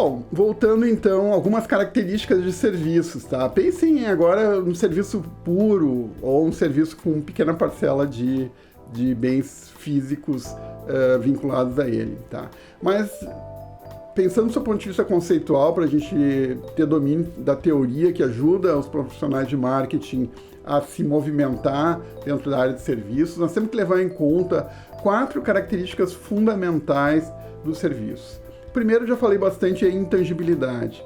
Bom, voltando então, algumas características de serviços, tá? Pensem agora no serviço puro ou um serviço com pequena parcela de bens físicos vinculados a ele, tá? Mas pensando do seu ponto de vista conceitual, para a gente ter domínio da teoria que ajuda os profissionais de marketing a se movimentar dentro da área de serviços, nós temos que levar em conta 4 características fundamentais dos serviços. Primeiro, já falei bastante, é a intangibilidade.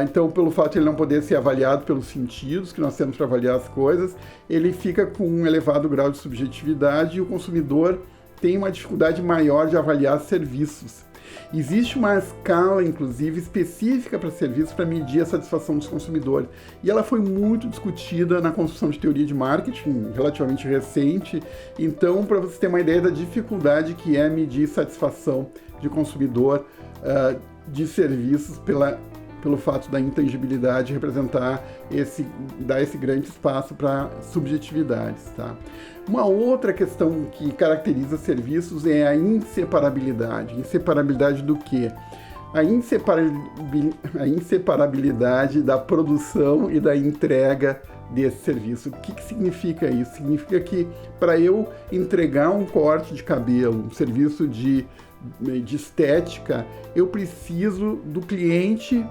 Então, pelo fato de ele não poder ser avaliado pelos sentidos que nós temos para avaliar as coisas, ele fica com um elevado grau de subjetividade e o consumidor tem uma dificuldade maior de avaliar serviços. Existe uma escala, inclusive, específica para serviços para medir a satisfação dos consumidores. E ela foi muito discutida na construção de teoria de marketing, relativamente recente. Então, para você ter uma ideia da dificuldade que é medir satisfação de consumidor de serviços pelo fato da intangibilidade representar dar esse grande espaço para subjetividades, tá? Uma outra questão que caracteriza serviços é a inseparabilidade. Inseparabilidade do quê? A inseparabilidade da produção e da entrega desse serviço. O que significa isso? Significa que para eu entregar um corte de cabelo, um serviço de estética, eu preciso do cliente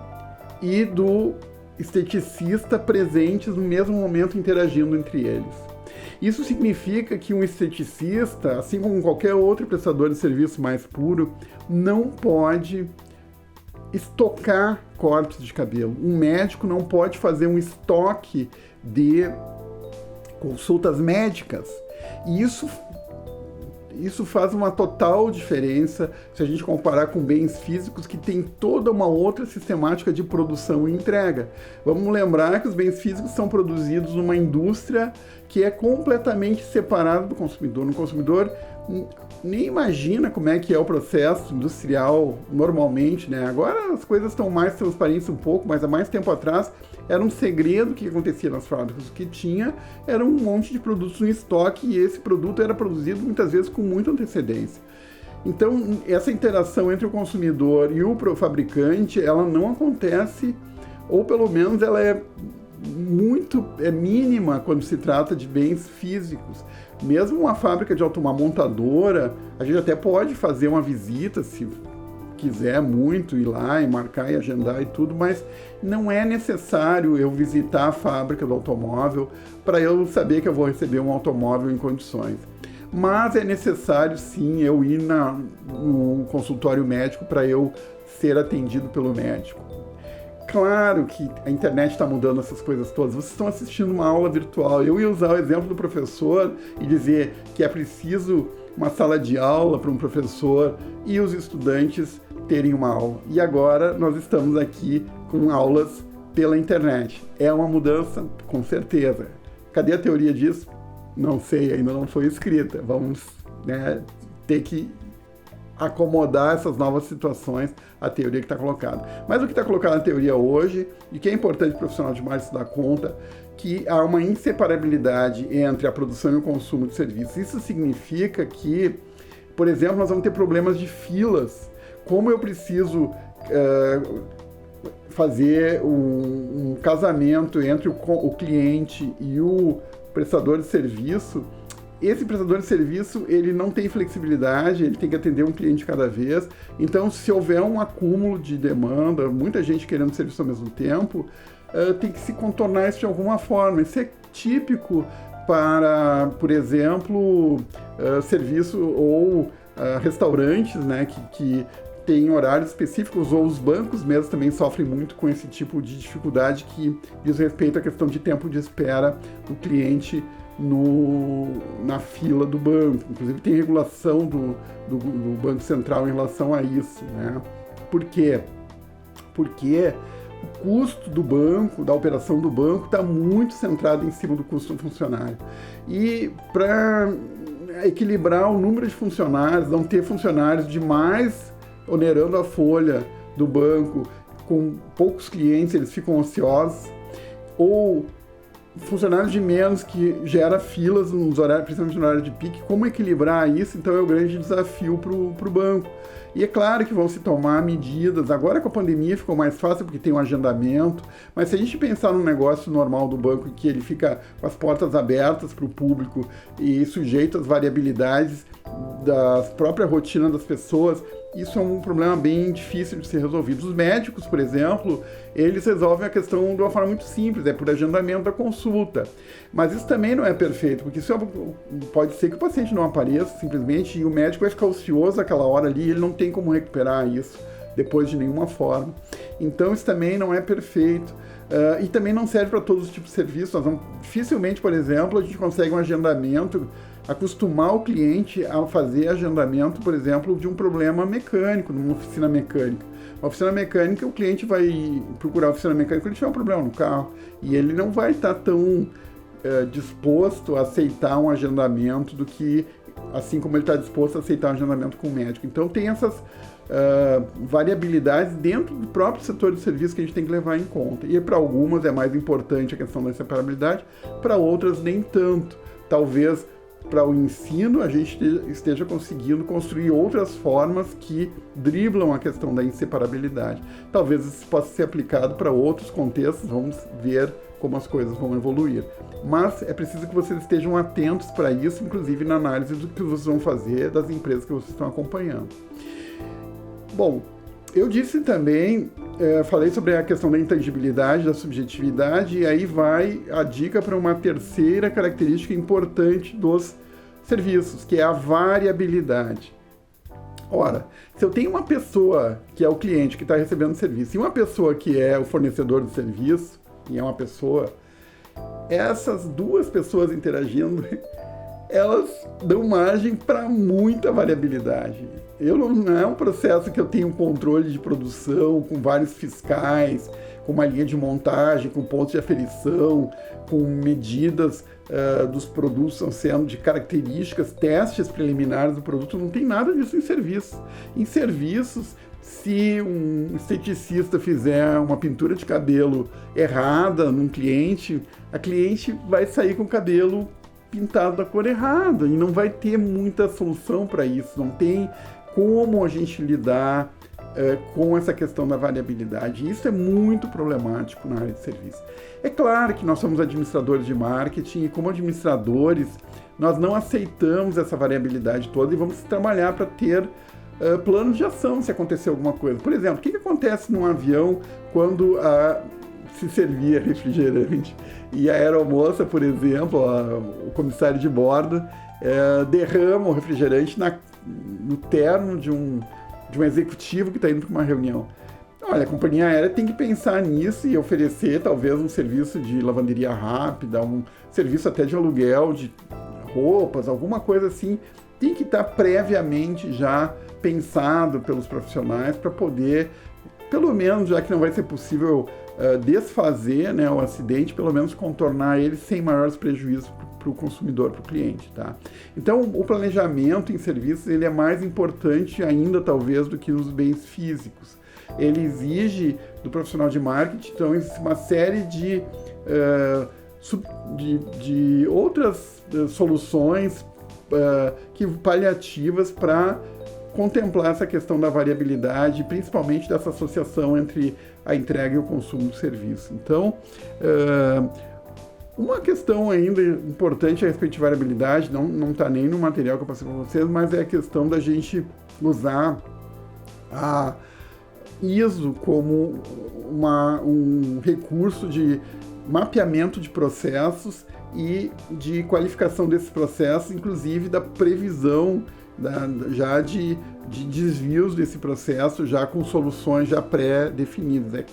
e do esteticista presentes no mesmo momento interagindo entre eles. Isso significa que um esteticista, assim como qualquer outro prestador de serviço mais puro, não pode estocar cortes de cabelo. Um médico não pode fazer um estoque de consultas médicas. E isso faz uma total diferença se a gente comparar com bens físicos que tem toda uma outra sistemática de produção e entrega. Vamos lembrar que os bens físicos são produzidos numa indústria que é completamente separada do consumidor. O consumidor nem imagina como é que é o processo industrial normalmente, né? Agora as coisas estão mais transparentes um pouco, mas há mais tempo atrás era um segredo que acontecia nas fábricas. O que tinha era um monte de produtos em estoque e esse produto era produzido muitas vezes com muita antecedência. Então, essa interação entre o consumidor e o fabricante, ela não acontece, ou pelo menos ela é mínima quando se trata de bens físicos. Mesmo uma fábrica de uma montadora, a gente até pode fazer uma visita, se quiser muito, ir lá e marcar e agendar e tudo, mas não é necessário eu visitar a fábrica do automóvel para eu saber que eu vou receber um automóvel em condições. Mas é necessário, sim, eu ir no consultório médico para eu ser atendido pelo médico. Claro que a internet está mudando essas coisas todas. Vocês estão assistindo uma aula virtual. Eu ia usar o exemplo do professor e dizer que é preciso uma sala de aula para um professor e os estudantes terem uma aula. E agora nós estamos aqui com aulas pela internet. É uma mudança, com certeza. Cadê a teoria disso? Não sei, ainda não foi escrita. Vamos, ter que acomodar essas novas situações à teoria que está colocada. Mas o que está colocado na teoria hoje, e que é importante o profissional de marketing se dar conta, que há uma inseparabilidade entre a produção e o consumo de serviços. Isso significa que, por exemplo, nós vamos ter problemas de filas. Como eu preciso fazer um casamento entre o cliente e o prestador de serviço, esse prestador de serviço, ele não tem flexibilidade, ele tem que atender um cliente cada vez. Então, se houver um acúmulo de demanda, muita gente querendo serviço ao mesmo tempo, tem que se contornar isso de alguma forma. Isso é típico para, por exemplo, serviço ou restaurantes, né, que tem horários específicos, ou os bancos mesmo também sofrem muito com esse tipo de dificuldade que diz respeito à questão de tempo de espera do cliente na fila do banco. Inclusive tem regulação do Banco Central em relação a isso, né? Por quê? Porque o custo do banco, da operação do banco, está muito centrado em cima do custo do funcionário. E para equilibrar o número de funcionários, não ter funcionários demais onerando a folha do banco, com poucos clientes, eles ficam ociosos, ou funcionários de menos, que gera filas nos horários, principalmente no horário de pique. Como equilibrar isso, então, é o grande desafio para o banco. E é claro que vão se tomar medidas. Agora com a pandemia ficou mais fácil porque tem um agendamento, mas se a gente pensar no negócio normal do banco, que ele fica com as portas abertas para o público e sujeito às variabilidades da própria rotina das pessoas, isso é um problema bem difícil de ser resolvido. Os médicos, por exemplo, eles resolvem a questão de uma forma muito simples, é por agendamento da consulta. Mas isso também não é perfeito, porque isso pode ser que o paciente não apareça simplesmente e o médico vai ficar ocioso aquela hora ali e ele não tem como recuperar isso depois de nenhuma forma. Então isso também não é perfeito. E também não serve para todos os tipos de serviços. Dificilmente, por exemplo, a gente consegue um agendamento, acostumar o cliente a fazer agendamento, por exemplo, de um problema mecânico, numa oficina mecânica. Uma oficina mecânica, o cliente vai procurar a oficina mecânica quando ele tiver um problema no carro. E ele não vai estar tão disposto a aceitar um agendamento do que, assim como ele está disposto a aceitar um agendamento com o médico. Então tem essas variabilidades dentro do próprio setor de serviço que a gente tem que levar em conta. E para algumas é mais importante a questão da inseparabilidade, para outras nem tanto. Talvez para o ensino a gente esteja conseguindo construir outras formas que driblam a questão da inseparabilidade. Talvez isso possa ser aplicado para outros contextos, vamos ver como as coisas vão evoluir. Mas é preciso que vocês estejam atentos para isso, inclusive na análise do que vocês vão fazer das empresas que vocês estão acompanhando. Bom, eu disse também, falei sobre a questão da intangibilidade, da subjetividade, e aí vai a dica para uma terceira característica importante dos serviços, que é a variabilidade. Ora, se eu tenho uma pessoa que é o cliente que está recebendo o serviço e uma pessoa que é o fornecedor do serviço, e é uma pessoa, essas duas pessoas interagindo, elas dão margem para muita variabilidade. Não é um processo que eu tenho um controle de produção com vários fiscais, com uma linha de montagem, com pontos de aferição, com medidas dos produtos sendo de características, testes preliminares do produto. Não tem nada disso em serviços. Em serviços, se um esteticista fizer uma pintura de cabelo errada num cliente, a cliente vai sair com o cabelo pintado da cor errada e não vai ter muita solução para isso. Não tem como a gente lidar com essa questão da variabilidade. Isso é muito problemático na área de serviço. É claro que nós somos administradores de marketing e, como administradores, nós não aceitamos essa variabilidade toda e vamos trabalhar para ter planos de ação se acontecer alguma coisa. Por exemplo, o que acontece num avião quando se servia refrigerante e a aeromoça, por exemplo, o comissário de bordo, derrama o refrigerante no terno de um executivo que está indo para uma reunião? Olha, a companhia aérea tem que pensar nisso e oferecer talvez um serviço de lavanderia rápida, um serviço até de aluguel de roupas, alguma coisa assim. Tem que estar previamente já pensado pelos profissionais para poder, pelo menos, já que não vai ser possível desfazer, né, o acidente, pelo menos contornar ele sem maiores prejuízos para o consumidor, para o cliente, tá? Então, o planejamento em serviços, ele é mais importante ainda, talvez, do que os bens físicos. Ele exige do profissional de marketing, então, uma série de outras soluções paliativas para contemplar essa questão da variabilidade, principalmente dessa associação entre a entrega e o consumo do serviço. Então, uma questão ainda importante a respeito de variabilidade, não está nem no material que eu passei para vocês, mas é a questão da gente usar a ISO como um recurso de mapeamento de processos e de qualificação desses processos, inclusive da previsão já de desvios desse processo, já com soluções já pré-definidas.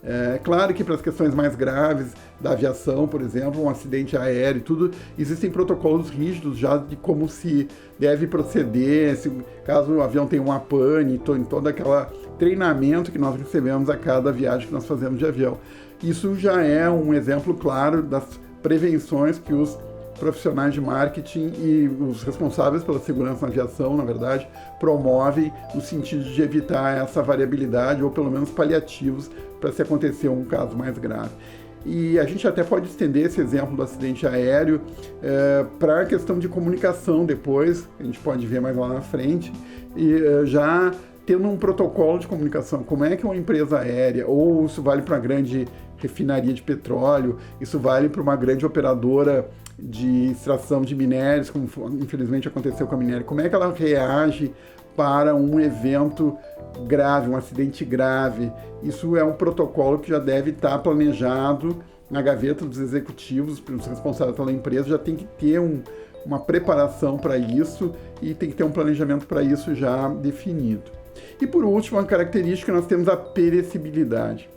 É claro que para as questões mais graves da aviação, por exemplo, um acidente aéreo e tudo, existem protocolos rígidos já de como se deve proceder, caso o avião tenha uma pane, em todo aquele treinamento que nós recebemos a cada viagem que nós fazemos de avião. Isso já é um exemplo claro das prevenções que os profissionais de marketing e os responsáveis pela segurança na aviação, na verdade, promovem no sentido de evitar essa variabilidade ou pelo menos paliativos para se acontecer um caso mais grave. E a gente até pode estender esse exemplo do acidente aéreo para a questão de comunicação depois, a gente pode ver mais lá na frente, e já tendo um protocolo de comunicação, como é que uma empresa aérea, ou isso vale para uma grande refinaria de petróleo, isso vale para uma grande operadora de extração de minérios, como infelizmente aconteceu com a minério, como é que ela reage para um evento grave, um acidente grave. Isso é um protocolo que já deve estar planejado na gaveta dos executivos, os responsáveis pela empresa, já tem que ter uma preparação para isso e tem que ter um planejamento para isso já definido. E por último, a característica, nós temos a perecibilidade.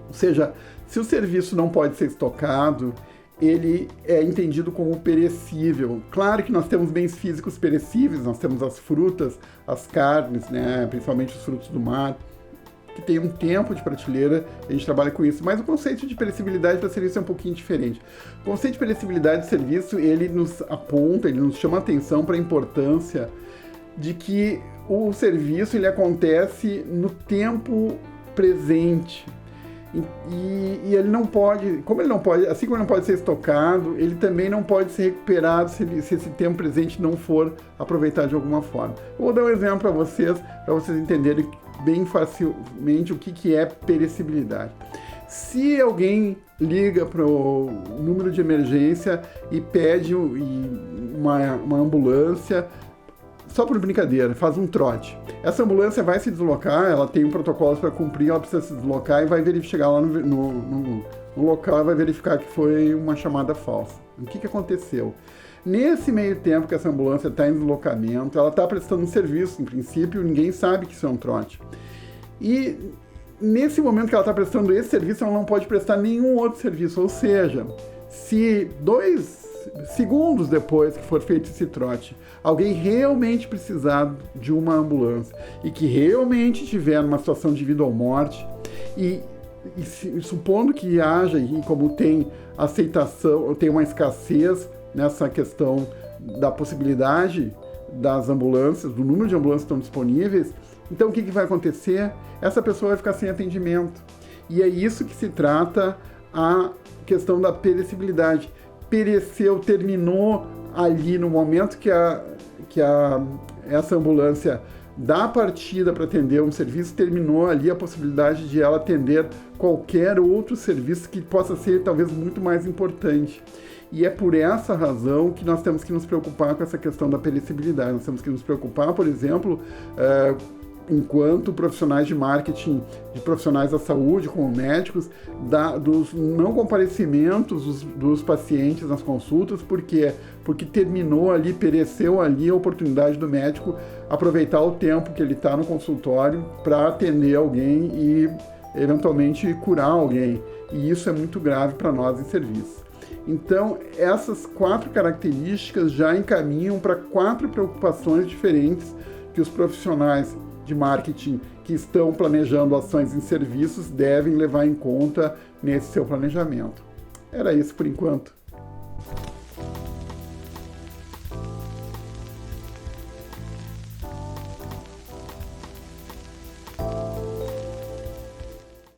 Ou seja, se o serviço não pode ser estocado, ele é entendido como perecível. Claro que nós temos bens físicos perecíveis, nós temos as frutas, as carnes, né, principalmente os frutos do mar, que tem um tempo de prateleira, a gente trabalha com isso, mas o conceito de perecibilidade para serviço é um pouquinho diferente. O conceito de perecibilidade de serviço, ele nos aponta, ele nos chama a atenção para a importância de que o serviço ele acontece no tempo presente. E ele não pode, como ele não pode, assim como ele não pode ser estocado, ele também não pode ser recuperado se esse tempo presente não for aproveitado de alguma forma. Eu vou dar um exemplo para vocês entenderem bem facilmente o que é perecibilidade. Se alguém liga para o número de emergência e pede uma ambulância, só por brincadeira, faz um trote. Essa ambulância vai se deslocar, ela tem um protocolo para cumprir, ela precisa se deslocar e vai chegar lá no local e vai verificar que foi uma chamada falsa. O que aconteceu? Nesse meio tempo que essa ambulância está em deslocamento, ela está prestando um serviço, em princípio, ninguém sabe que isso é um trote. E nesse momento que ela está prestando esse serviço, ela não pode prestar nenhum outro serviço, ou seja, se 2 segundos depois que for feito esse trote, alguém realmente precisar de uma ambulância e que realmente estiver numa situação de vida ou morte, e supondo que haja, e como tem aceitação, tem uma escassez nessa questão da possibilidade das ambulâncias, do número de ambulâncias que estão disponíveis, então o que vai acontecer? Essa pessoa vai ficar sem atendimento. E é isso que se trata a questão da perecibilidade. Pereceu, terminou ali no momento que essa ambulância dá partida para atender um serviço, terminou ali a possibilidade de ela atender qualquer outro serviço que possa ser talvez muito mais importante. E é por essa razão que nós temos que nos preocupar com essa questão da perecibilidade. Nós temos que nos preocupar, por exemplo, enquanto profissionais de marketing, de profissionais da saúde, como médicos, dos não comparecimentos dos pacientes nas consultas. Por quê? Porque terminou ali, pereceu ali a oportunidade do médico aproveitar o tempo que ele está no consultório para atender alguém e, eventualmente, curar alguém. E isso é muito grave para nós em serviço. Então, essas 4 características já encaminham para 4 preocupações diferentes que os profissionais de marketing que estão planejando ações em serviços devem levar em conta nesse seu planejamento. Era isso por enquanto.